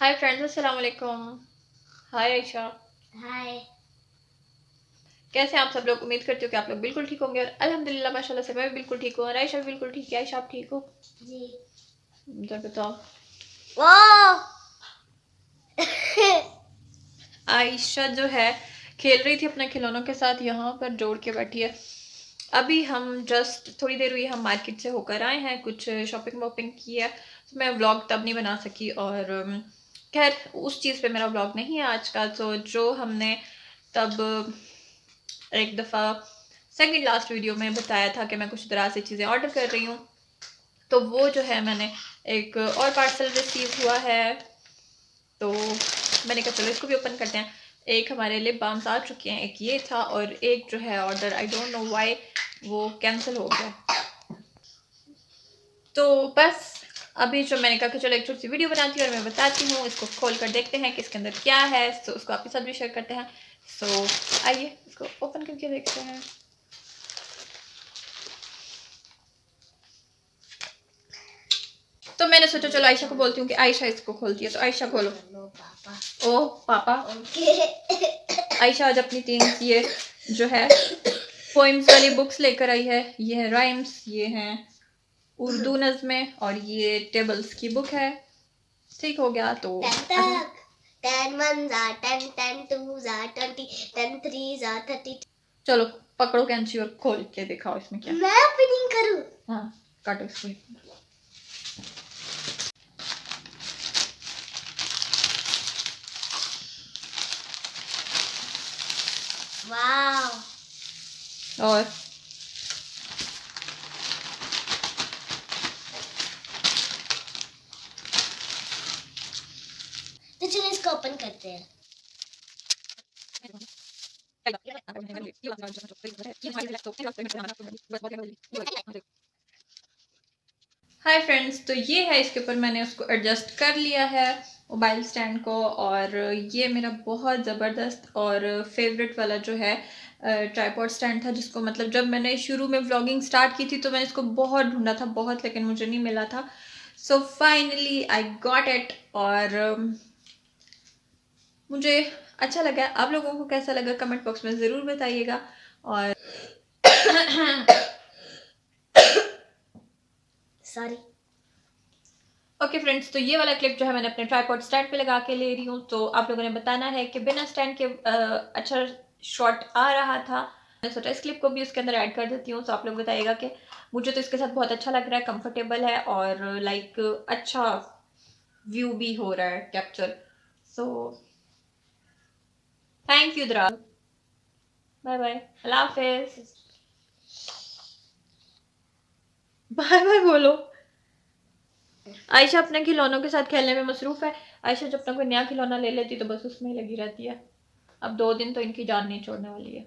Hi friends, अस्सलाम वालेकुम। हाय आयशा। हाय। कैसे हैं आप सब लोग? उम्मीद करती हूँ कि आप लोग बिल्कुल ठीक होंगे और अल्हम्दुलिल्लाह माशाल्लाह से मैं भी बिल्कुल ठीक हूँ और आयशा भी बिल्कुल ठीक है। आयशा आप ठीक हो? जी। इधर बताओ। वो आयशा जो है खेल रही थी अपने खिलौनों के साथ, यहाँ पर जोड़ के बैठी है। अभी हम जस्ट थोड़ी देर हुई हम मार्केट से होकर आए हैं, कुछ शॉपिंग वॉपिंग की है, तो मैं व्लॉग तब नहीं बना सकी और खैर उस चीज़ पे मेरा व्लॉग नहीं है आज का। तो जो हमने तब एक दफ़ा सेकंड लास्ट वीडियो में बताया था कि मैं कुछ दराज से चीज़ें ऑर्डर कर रही हूँ, तो वो जो है मैंने एक और पार्सल रिसीव हुआ है, तो मैंने कहा चलो इसको भी ओपन करते हैं। एक हमारे लिप बाम्स आ चुके हैं, एक ये था और एक जो है order I don't know why वो कैंसिल हो गया। तो बस अभी जो मैंने कहा कि चलो एक छोटी सी वीडियो बनाती हूँ और मैं बताती हूँ, इसको खोल कर देखते हैं कि इसके अंदर क्या है, तो उसको आपके साथ भी शेयर करते हैं। सो आइए इसको ओपन करके देखते हैं। तो मैंने सोचा चलो आयशा को बोलती हूँ कि आयशा इसको खोलती है, तो आयशा खोलो। पापा। ओ पापा। आयशा आज अपनी 3 ये जो है पोइम्स वाली बुक्स लेकर आई है। ये है राइम्स, ये हैं उर्दू नज़में और ये टेबल्स की बुक है। ठीक हो गया तो 10 1 10 10 2 20 10 3 30। चलो पकड़ो कैंची और खोल के दिखाओ इसमें क्या। मैं ओपनिंग करूं? हाँ काटो इसको। वाओ। और तो चलो इसको ओपन करते हैं। हाय फ्रेंड्स, तो ये है इसके ऊपर मैंने उसको एडजस्ट कर लिया है मोबाइल स्टैंड को, और ये मेरा बहुत ज़बरदस्त और फेवरेट वाला जो है ट्राइपॉड स्टैंड था, जिसको मतलब जब मैंने शुरू में व्लॉगिंग स्टार्ट की थी तो मैंने इसको बहुत ढूंढा था, बहुत, लेकिन मुझे नहीं मिला था। So finally I got it और मुझे अच्छा लगा। आप लोगों को कैसा लगा कमेंट बॉक्स में ज़रूर बताइएगा। और सॉरी। ओके फ्रेंड्स, तो ये वाला क्लिप जो है मैंने अपने ट्राइपॉड स्टैंड पे लगा के ले रही हूँ, तो आप लोगों ने बताना है कि बिना स्टैंड के अच्छा शॉट आ रहा था। मैं सोचा इस क्लिप को भी उसके अंदर ऐड कर देती हूँ, तो आप लोग बताइएगा कि मुझे तो इसके साथ बहुत अच्छा लग रहा है, कंफर्टेबल है और लाइक अच्छा व्यू भी हो रहा है कैप्चर। सो थैंक यू दराज, बाय बाय, अल्लाह हाफिज, बाय बाय बोलो। आयशा अपने खिलौनों के साथ खेलने में मसरूफ़ है। आयशा जब तक कोई नया खिलौना ले लेती तो बस उसमें ही लगी रहती है। अब 2 दिन तो इनकी जान नहीं छोड़ने वाली है।